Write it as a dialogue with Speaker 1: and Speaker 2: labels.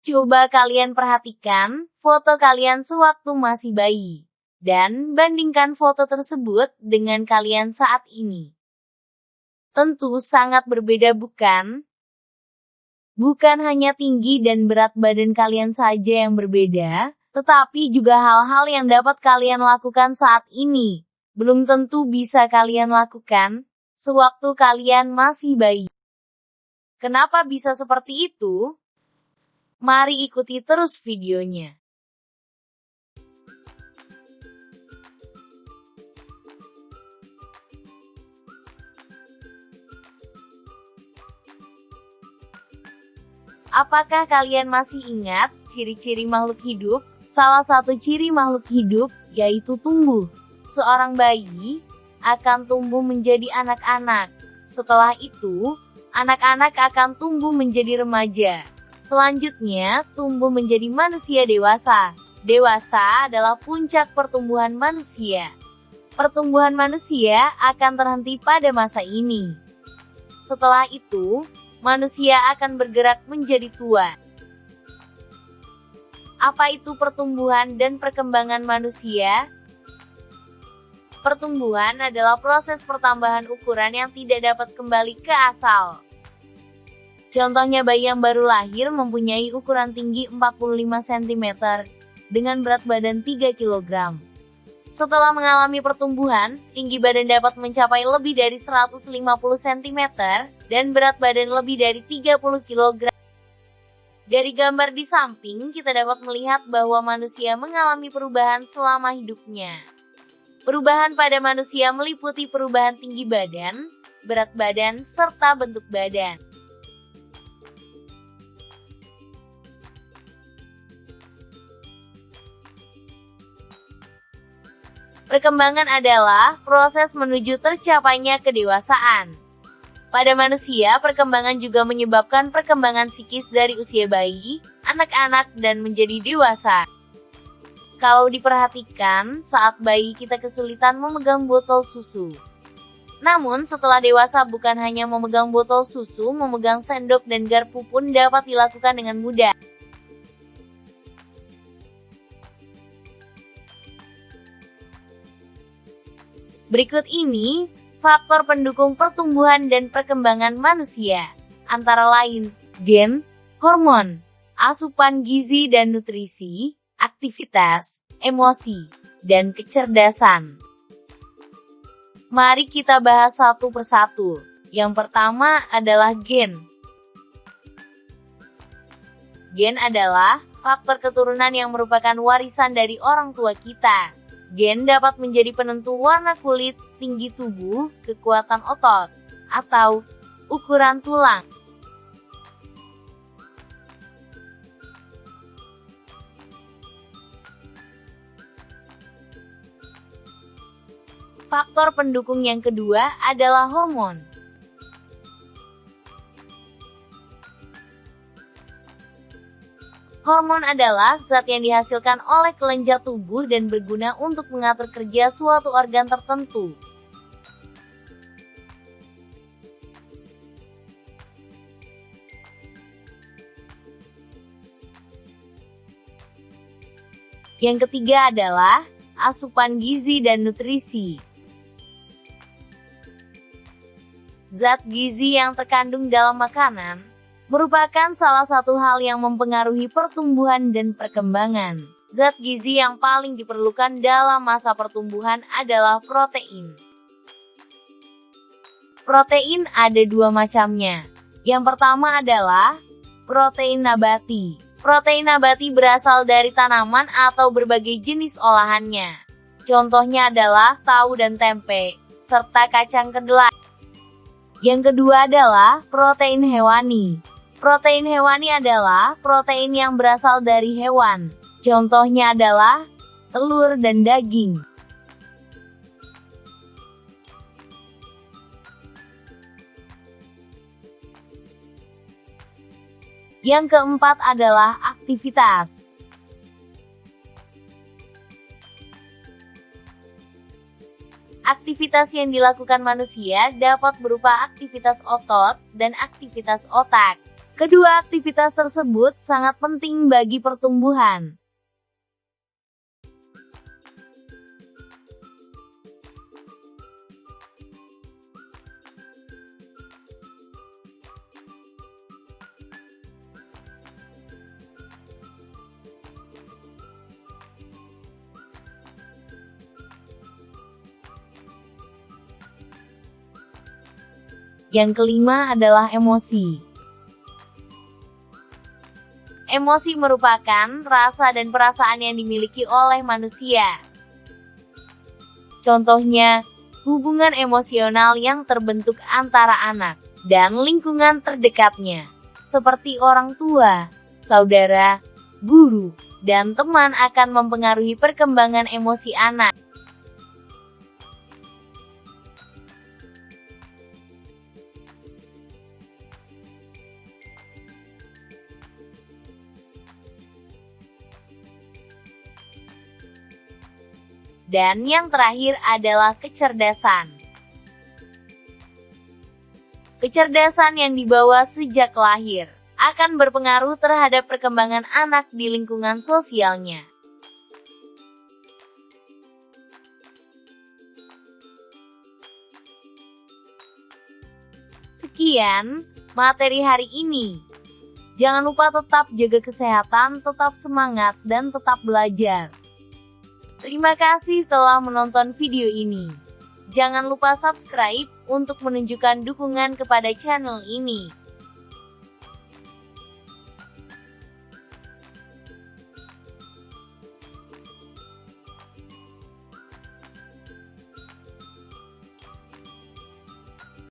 Speaker 1: Coba kalian perhatikan foto kalian sewaktu masih bayi, dan bandingkan foto tersebut dengan kalian saat ini. Tentu sangat berbeda, bukan? Bukan hanya tinggi dan berat badan kalian saja yang berbeda, tetapi juga hal-hal yang dapat kalian lakukan saat ini, belum tentu bisa kalian lakukan sewaktu kalian masih bayi. Kenapa bisa seperti itu? Mari ikuti terus videonya. Apakah kalian masih ingat ciri-ciri makhluk hidup? Salah satu ciri makhluk hidup yaitu tumbuh. Seorang bayi akan tumbuh menjadi anak-anak. Setelah itu, anak-anak akan tumbuh menjadi remaja. Selanjutnya, tumbuh menjadi manusia dewasa. Dewasa adalah puncak pertumbuhan manusia. Pertumbuhan manusia akan terhenti pada masa ini. Setelah itu, manusia akan bergerak menjadi tua. Apa itu pertumbuhan dan perkembangan manusia? Pertumbuhan adalah proses pertambahan ukuran yang tidak dapat kembali ke asal. Contohnya bayi yang baru lahir mempunyai ukuran tinggi 45 cm, dengan berat badan 3 kg. Setelah mengalami pertumbuhan, tinggi badan dapat mencapai lebih dari 150 cm, dan berat badan lebih dari 30 kg. Dari gambar di samping, kita dapat melihat bahwa manusia mengalami perubahan selama hidupnya. Perubahan pada manusia meliputi perubahan tinggi badan, berat badan, serta bentuk badan. Perkembangan adalah proses menuju tercapainya kedewasaan. Pada manusia, perkembangan juga menyebabkan perkembangan psikis dari usia bayi, anak-anak, dan menjadi dewasa. Kalau diperhatikan, saat bayi kita kesulitan memegang botol susu. Namun, setelah dewasa bukan hanya memegang botol susu, memegang sendok dan garpu pun dapat dilakukan dengan mudah. Berikut ini, faktor pendukung pertumbuhan dan perkembangan manusia, antara lain, gen, hormon, asupan gizi dan nutrisi, aktivitas, emosi, dan kecerdasan. Mari kita bahas satu persatu. Yang pertama adalah gen. Gen adalah faktor keturunan yang merupakan warisan dari orang tua kita. Gen dapat menjadi penentu warna kulit, tinggi tubuh, kekuatan otot, atau ukuran tulang. Faktor pendukung yang kedua adalah hormon. Hormon adalah zat yang dihasilkan oleh kelenjar tubuh dan berguna untuk mengatur kerja suatu organ tertentu. Yang ketiga adalah asupan gizi dan nutrisi. Zat gizi yang terkandung dalam makanan merupakan salah satu hal yang mempengaruhi pertumbuhan dan perkembangan. Zat gizi yang paling diperlukan dalam masa pertumbuhan adalah protein. Protein ada dua macamnya. Yang pertama adalah protein nabati. Protein nabati berasal dari tanaman atau berbagai jenis olahannya. Contohnya adalah tahu dan tempe, serta kacang kedelai. Yang kedua adalah protein hewani. Protein hewani adalah protein yang berasal dari hewan. Contohnya adalah telur dan daging. Yang keempat adalah aktivitas. Aktivitas yang dilakukan manusia dapat berupa aktivitas otot dan aktivitas otak. Kedua aktivitas tersebut sangat penting bagi pertumbuhan. Yang kelima adalah emosi. Emosi merupakan rasa dan perasaan yang dimiliki oleh manusia. Contohnya, hubungan emosional yang terbentuk antara anak dan lingkungan terdekatnya, seperti orang tua, saudara, guru, dan teman akan mempengaruhi perkembangan emosi anak. Dan yang terakhir adalah kecerdasan. Kecerdasan yang dibawa sejak lahir akan berpengaruh terhadap perkembangan anak di lingkungan sosialnya. Sekian materi hari ini. Jangan lupa tetap jaga kesehatan, tetap semangat, dan tetap belajar. Terima kasih telah menonton video ini. Jangan lupa subscribe untuk menunjukkan dukungan kepada channel ini.